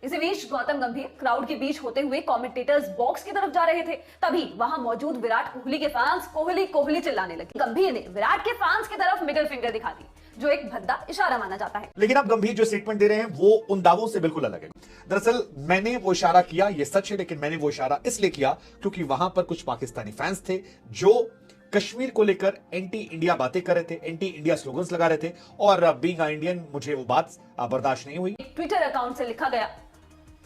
इसी बीच गौतम गंभीर क्राउड के बीच होते हुए कमेंटेटर्स बॉक्स की तरफ जा रहे थे, तभी वहां मौजूद विराट कोहली के फैंस कोहली कोहली चिल्लाने लगे। गंभीर ने विराट के फैंस की तरफ मिडिल फिंगर दिखा दी, जो एक भद्दा इशारा माना जाता है। लेकिन अब गंभीर जो स्टेटमेंट दे रहे हैं वो उन दावों से बिल्कुल अलग है। दरअसल मैंने वो इशारा किया, ये सच है, लेकिन मैंने वो इशारा इसलिए किया क्योंकि वहां पर कुछ पाकिस्तानी फैंस थे जो कश्मीर को लेकर एंटी इंडिया बातें कर रहे थे, एंटी इंडिया स्लोगन्स लगा रहे थे, और बीइंग अ इंडियन मुझे वो बात बर्दाश्त नहीं हुई। ट्विटर अकाउंट से लिखा गया,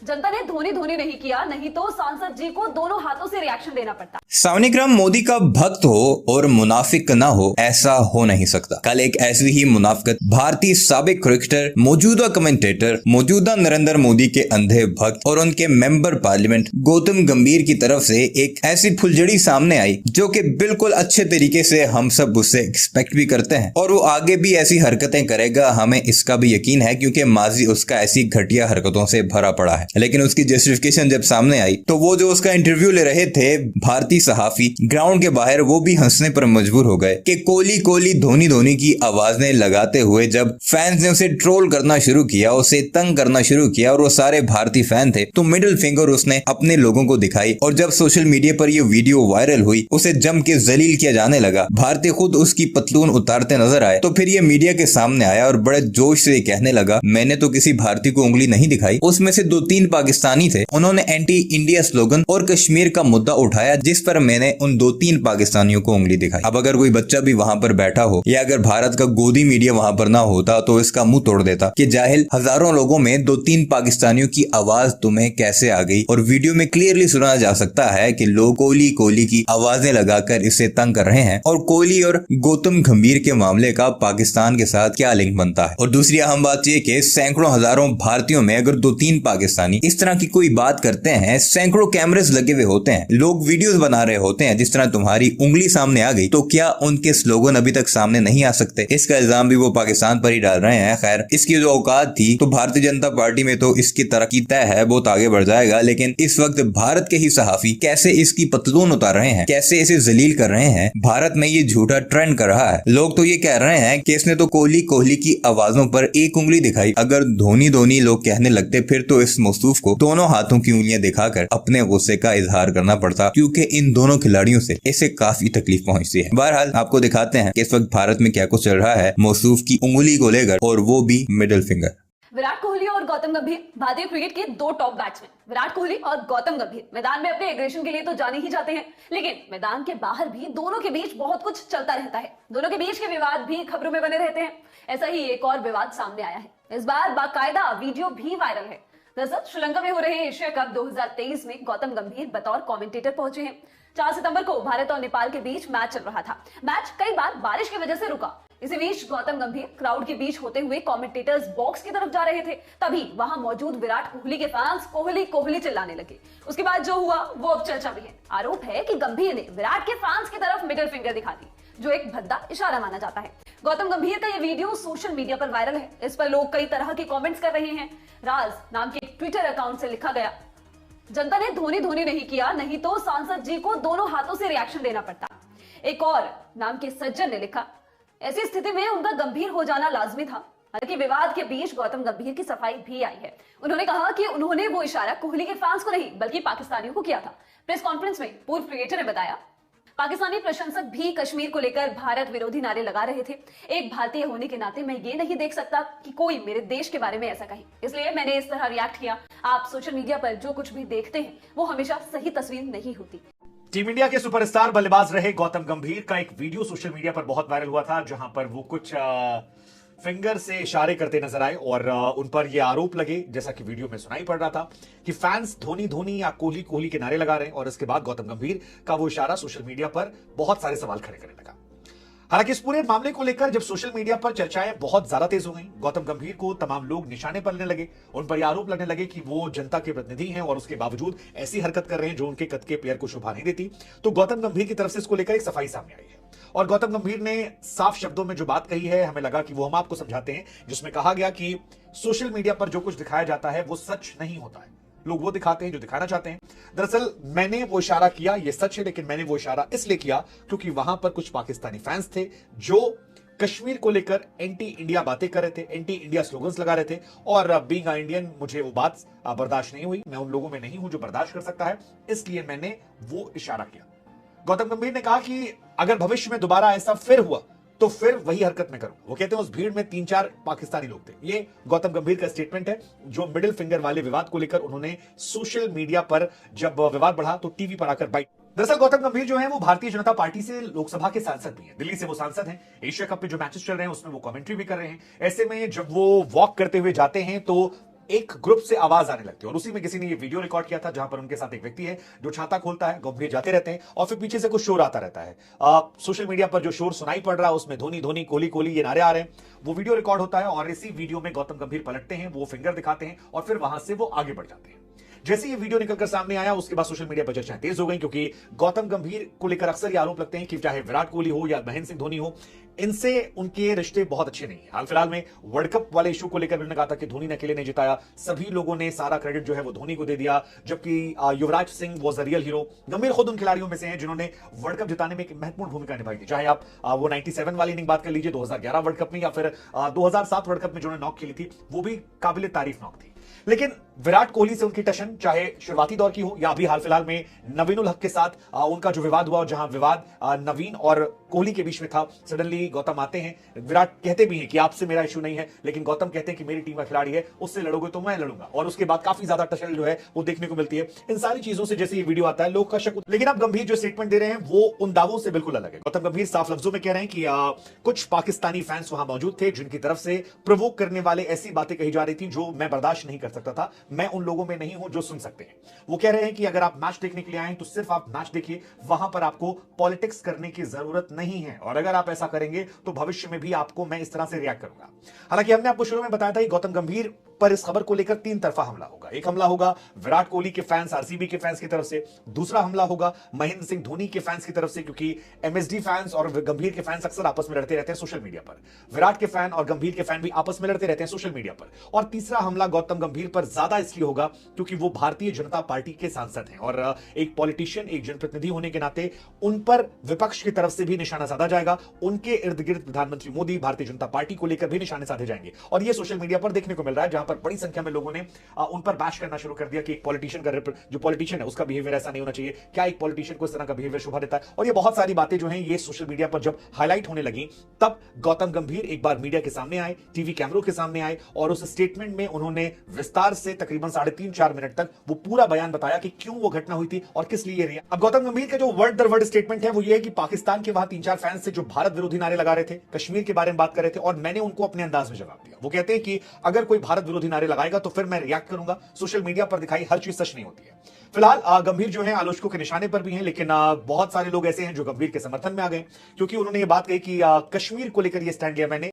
जनता ने धोनी धोनी नहीं किया, नहीं तो सांसद जी को दोनों हाथों से रिएक्शन देना पड़ता। सावनीग्राम मोदी का भक्त हो और मुनाफिक न हो, ऐसा हो नहीं सकता। कल एक ऐसी ही मुनाफिकत भारतीय साबिक क्रिकेटर, मौजूदा कमेंटेटर, मौजूदा नरेंद्र मोदी के अंधे भक्त और उनके मेंबर पार्लियामेंट गौतम गंभीर की तरफ से एक ऐसी फुलझड़ी सामने आई जो कि बिल्कुल अच्छे तरीके से हम सब उससे एक्सपेक्ट भी करते हैं, और वो आगे भी ऐसी हरकतें करेगा, हमें इसका भी यकीन है, क्योंकि माजी उसका ऐसी घटिया हरकतों से भरा पड़ा है। लेकिन उसकी जस्टिफिकेशन जब सामने आई तो वो जो उसका इंटरव्यू ले रहे थे भारतीय सहाफी, ग्राउंड के बाहर वो भी हंसने पर मजबूर हो गए कि कोहली कोहली धोनी धोनी की आवाजें लगाते हुए जब फैंस ने उसे ट्रोल करना शुरू किया, उसे तंग करना शुरू किया, और वो सारे भारतीय फैन थे, तो मिडिल फिंगर उसने अपने लोगों को दिखाई। और जब सोशल मीडिया पर ये वीडियो वायरल हुई, उसे जम के जलील किया जाने लगा, भारतीय खुद उसकी पतलून उतारते नजर आए, तो फिर ये मीडिया के सामने आया और बड़े जोश से कहने लगा, मैंने तो किसी भारतीय को उंगली नहीं दिखाई, उसमें से 2-3 पाकिस्तानी थे, उन्होंने एंटी इंडिया स्लोगन और कश्मीर का मुद्दा उठाया, जिस पर मैंने उन 2-3 पाकिस्तानियों को उंगली दिखाई। अब अगर कोई बच्चा भी वहां पर बैठा हो या अगर भारत का गोदी मीडिया वहां पर ना होता तो इसका मुंह तोड़ देता कि जाहिल, हजारों लोगों में 2-3 पाकिस्तानियों की आवाज तुम्हें कैसे आ गई। और वीडियो में क्लियरली सुना जा सकता है कि लोग कोहली कोहली की आवाजें लगाकर इसे तंग कर रहे हैं, और कोहली और गौतम गंभीर के मामले का पाकिस्तान के साथ क्या लिंक बनता है। और दूसरी अहम बात यह कि सैकड़ों हजारों भारतीयों में अगर 2-3 पाकिस्तानी इस तरह की कोई बात करते हैं, सैकड़ों कैमरेस लगे हुए होते हैं, लोग वीडियोस बना रहे होते हैं, जिस तरह तुम्हारी उंगली सामने आ गई, तो क्या उनके स्लोगन अभी तक सामने नहीं आ सकते? इसका इल्जाम भी वो पाकिस्तान पर ही डाल रहे हैं। खैर, इसकी जो औकात थी तो भारतीय जनता पार्टी में तो इसकी तरक्की तय है, बहुत आगे बढ़ जाएगा, लेकिन इस वक्त भारत के ही सहाफी कैसे इसकी पतलून उतार रहे हैं, कैसे इसे जलील कर रहे हैं। भारत में ये झूठा ट्रेंड कर रहा है। लोग तो ये कह रहे हैं कि इसने तो कोहली कोहली की आवाजों पर एक उंगली दिखाई, अगर धोनी धोनी लोग कहने लगते फिर तो इस मौसूफ को दोनों हाथों की उंगलियां दिखाकर अपने गुस्से का इजहार करना पड़ता, क्योंकि इन दोनों खिलाड़ियों से इसे काफी तकलीफ पहुंचती है। बहरहाल आपको दिखाते हैं कि इस वक्त भारत में क्या कुछ चल रहा है मौसूफ की उंगली को लेकर, और वो भी मिडिल फिंगर। विराट कोहली और गौतम गंभीर भारतीय क्रिकेट के 2 टॉप बैट्समैन। विराट कोहली और गौतम गंभीर मैदान में अपने एग्रेशन के लिए तो जाने ही जाते हैं, लेकिन मैदान के बाहर भी दोनों के बीच बहुत कुछ चलता रहता है। दोनों के बीच के विवाद भी खबरों में बने रहते हैं। ऐसा ही एक और विवाद सामने आया है। इस बार बाकायदा वीडियो भी वायरल है। दरअसल श्रीलंका में हो रहे एशिया कप 2023 में गौतम गंभीर बतौर कमेंटेटर पहुंचे हैं। 4 सितंबर को भारत और नेपाल के बीच मैच चल रहा था। मैच कई बार बारिश की वजह से रुका। इसी बीच गौतम गंभीर क्राउड के बीच होते हुए कमेंटेटर्स बॉक्स की तरफ जा रहे थे, तभी वहां मौजूद विराट कोहली के फैंस कोहली कोहली चिल्लाने लगे। उसके बाद जो हुआ वो अब चर्चा में है। आरोप है कि गंभीर ने विराट के फैंस की तरफ मिडिल फिंगर दिखा दी, जो एक भद्दा इशारा माना जाता है। गौतम गंभीर का ये वीडियो सोशल मीडिया पर वायरल है। इस पर लोग कई तरह के कमेंट्स कर रहे हैं। राज नाम के ट्विटर अकाउंट से लिखा गया, जनता ने धोनी धोनी नहीं किया, नहीं तो सांसद जी को दोनों हाथों से रिएक्शन देना पड़ता। एक और नाम के सज्जन ने लिखा, ऐसी स्थिति में उनका गंभीर हो जाना लाजमी था। हालांकि विवाद के बीच गौतम गंभीर की सफाई भी आई है। उन्होंने कहा कि उन्होंने वो इशारा कोहली के फैंस को नहीं बल्कि पाकिस्तानियों को किया था। प्रेस कॉन्फ्रेंस में पूर्व क्रिकेटर ने बताया, पाकिस्तानी प्रशंसक भी कश्मीर को लेकर भारत विरोधी नारे लगा रहे थे। एक भारतीय होने के नाते मैं ये नहीं देख सकता कि कोई मेरे देश के बारे में ऐसा कहे, इसलिए मैंने इस तरह रिएक्ट किया। आप सोशल मीडिया पर जो कुछ भी देखते हैं वो हमेशा सही तस्वीर नहीं होती। टीम इंडिया के सुपरस्टार बल्लेबाज रहे गौतम गंभीर का एक वीडियो सोशल मीडिया पर बहुत वायरल हुआ था, जहां पर वो कुछ फिंगर से इशारे करते नजर आए और उन पर यह आरोप लगे, जैसा कि वीडियो में सुनाई पड़ रहा था, कि फैंस धोनी धोनी या कोहली कोहली के नारे लगा रहे हैं। और इसके बाद गौतम गंभीर का वो इशारा सोशल मीडिया पर बहुत सारे सवाल खड़े करने लगा। हालांकि इस पूरे मामले को लेकर जब सोशल मीडिया पर चर्चाएं बहुत ज्यादा तेज हो गई, गौतम गंभीर को तमाम लोग निशाने पर लेने लगे, उन पर आरोप लगने लगे कि वो जनता के प्रतिनिधि हैं और उसके बावजूद ऐसी हरकत कर रहे हैं जो उनके कद के प्लेयर को शोभा नहीं देती। तो गौतम गंभीर की तरफ से इसको लेकर एक सफाई सामने आई है और गौतम गंभीर ने साफ शब्दों में जो बात कही है, हमें लगा कि वो हम आपको समझाते हैं, जिसमें कहा गया कि सोशल मीडिया पर जो कुछ दिखाया जाता है वो सच नहीं होता है। लोग वो दिखाते हैं जो दिखाना चाहते हैं। दरअसल मैंने वो इशारा किया, ये सच है, लेकिन मैंने वो इशारा इसलिए किया क्योंकि वहां पर कुछ पाकिस्तानी फैंस थे जो कश्मीर को लेकर एंटी इंडिया बातें कर रहे थे, एंटी इंडिया स्लोगन्स लगा रहे थे और बीइंग अ इंडियन मुझे वो बात बर्दाश्त नहीं हुई। मैं उन लोगों में नहीं हूं जो बर्दाश्त कर सकता है, इसलिए मैंने वो इशारा किया। गौतम गंभीर ने कहा कि अगर भविष्य में दोबारा ऐसा फिर हुआ तो फिर वही हरकत में करूंगा। वो कहते हैं उस भीड़ में 3-4 पाकिस्तानी लोग थे। ये गौतम गंभीर का स्टेटमेंट है जो मिडिल फिंगर वाले विवाद को लेकर उन्होंने सोशल मीडिया पर जब विवाद बढ़ा तो टीवी पर आकर बाइट। दरअसल गौतम गंभीर जो है वो भारतीय जनता पार्टी से लोकसभा के सांसद भी हैं, दिल्ली से वो सांसद हैं। एशिया कप में जो मैचेस चल रहे हैं उसमें वो कमेंट्री भी कर रहे हैं। ऐसे में जब वो वॉक करते हुए जाते हैं तो एक ग्रुप से आवाज आने लगती है और उसी में किसी ने ये वीडियो रिकॉर्ड किया था जहां पर उनके साथ एक व्यक्ति है जो छाता खोलता है, गंभीर जाते रहते हैं और फिर पीछे से कुछ शोर आता रहता है। सोशल मीडिया पर जो शोर सुनाई पड़ रहा है उसमें धोनी धोनी कोहली कोहली ये नारे आ रहे हैं। वो वीडियो रिकॉर्ड होता है और इसी वीडियो में गौतम गंभीर पलटते हैं, वो फिंगर दिखाते हैं और फिर वहां से वो आगे बढ़ जाते हैं। जैसे ये वीडियो निकलकर सामने आया उसके बाद सोशल मीडिया पर चर्चाएं तेज हो गई, क्योंकि गौतम गंभीर को लेकर अक्सर ये आरोप लगते हैं कि चाहे विराट कोहली हो या महेंद्र सिंह धोनी हो, इनसे उनके रिश्ते बहुत अच्छे नहीं है। हाल फिलहाल में वर्ल्ड कप वाले इशू को लेकर उन्होंने कहा था कि धोनी ने अकेले नहीं जिताया, सभी लोगों ने सारा क्रेडिट जो है वो धोनी को दे दिया, जबकि Yuvraj Singh was the real hero. Gambhir खुद उन खिलाड़ियों में से हैं जिन्होंने वर्ल्ड कप जिताने में एक महत्वपूर्ण भूमिका निभाई थी, चाहे आप वो 97 वाली इनिंग बात कर लीजिए 2011 वर्ल्ड कप में, या फिर 2007 वर्ल्ड कप में जिन्होंने नॉक खेली थी, वो भी काबिले तारीफ नॉक थी। लेकिन विराट कोहली से उनकी टशन चाहे शुरुआती दौर की हो या अभी हाल फिलहाल में नवीनुल हक के साथ उनका जो विवाद हुआ, जहां विवाद नवीन और कोहली के बीच में था, सडनली गौतम आते हैं। विराट कहते भी हैं कि आपसे मेरा इशू नहीं है, लेकिन गौतम कहते हैं कि मेरी टीम का खिलाड़ी है, उससे लड़ोगे तो मैं लड़ूंगा, और उसके बाद काफी ज्यादा टशन जो है वो देखने को मिलती है। इन सारी चीजों से जैसे ये वीडियो आता है लोग का शक, लेकिन अब गंभीर जो स्टेटमेंट दे रहे हैं वो उन दावों से बिल्कुल अलग है। गौतम गंभीर साफ लफ्जों में कह रहे हैं कि कुछ पाकिस्तानी फैंस वहां मौजूद थे जिनकी तरफ से प्रोवोक करने वाले ऐसी बातें कही जा रही थी जो मैं बर्दाश्त नहीं कर सकता था। मैं उन लोगों में नहीं हूं जो सुन सकते हैं। वो कह रहे हैं कि अगर आप मैच देखने के लिए आए तो सिर्फ आप मैच देखिए, वहां पर आपको पॉलिटिक्स करने की जरूरत नहीं है, और अगर आप ऐसा करेंगे तो भविष्य में भी आपको मैं इस तरह से रिएक्ट करूंगा। हालांकि हमने आपको शुरू में बताया था कि गौतम गंभीर पर इस खबर को लेकर 3 तरफा हमला होगा। एक हमला होगा विराट कोहली के फैंस, आरसीबी के फैंस की तरफ से, दूसरा हमला होगा महेंद्र सिंह धोनी के फैंस की तरफ से, क्योंकि एमएसडी फैंस और गंभीर के फैंस अक्सर आपस में लड़ते रहते हैं सोशल मीडिया पर। विराट के फैन और गंभीर के फैन भी आपस में लड़ते रहते हैं सोशल मीडिया पर। और तीसरा हमला गौतम गंभीर पर ज्यादा इसलिए होगा क्योंकि वो भारतीय जनता पार्टी के सांसद हैं और एक पॉलिटिशियन, एक जनप्रतिनिधि होने के नाते उन पर विपक्ष की तरफ से भी निशाना साधा जाएगा। उनके इर्द गिर्द प्रधानमंत्री मोदी, भारतीय जनता पार्टी को लेकर भी निशाने साधे जाएंगे, और ये सोशल मीडिया पर देखने को मिल रहा है, जहां पर बड़ी संख्या में लोगों ने उन पर बैश करना शुरू कर दिया कि एक पॉलिटिशियन का जो पॉलिटिशियन है उसका बिहेवियर ऐसा नहीं होना चाहिए, क्या एक पॉलिटिशियन को इस तरह का बिहेवियर शोभा देता है। और ये बहुत सारी बातें जो हैं ये सोशल मीडिया पर जब हाईलाइट होने लगी तब गौतम गंभीर एक बार मीडिया के सामने आए, टीवी कैमरों के सामने आए, और उस स्टेटमेंट में उन्होंने विस्तार से तकरीबन 3.5-4 मिनट तक वो पूरा बयान बताया कि क्यों वो घटना हुई थी और किस लिए रही। अब गौतम गंभीर का जो वर्ड दर वर्ड स्टेटमेंट है वो ये है कि पाकिस्तान के वहां 3-4 फैंस से जो भारत विरोधी नारे लगा रहे थे, कश्मीर के बारे में बात कर रहे थे, और मैंने उनको अपने अंदाज में जवाब दिया। वो कहते हैं कि अगर कोई भारत विरोधी नारे लगाएगा तो फिर मैं रिएक्ट करूंगा। सोशल मीडिया पर दिखाई हर चीज सच नहीं होती है। फिलहाल गंभीर जो है आलोचकों के निशाने पर भी हैं, लेकिन बहुत सारे लोग ऐसे हैं जो गंभीर के समर्थन में आ गए, क्योंकि उन्होंने ये बात कही कि कश्मीर को लेकर ये स्टैंड लिया मैंने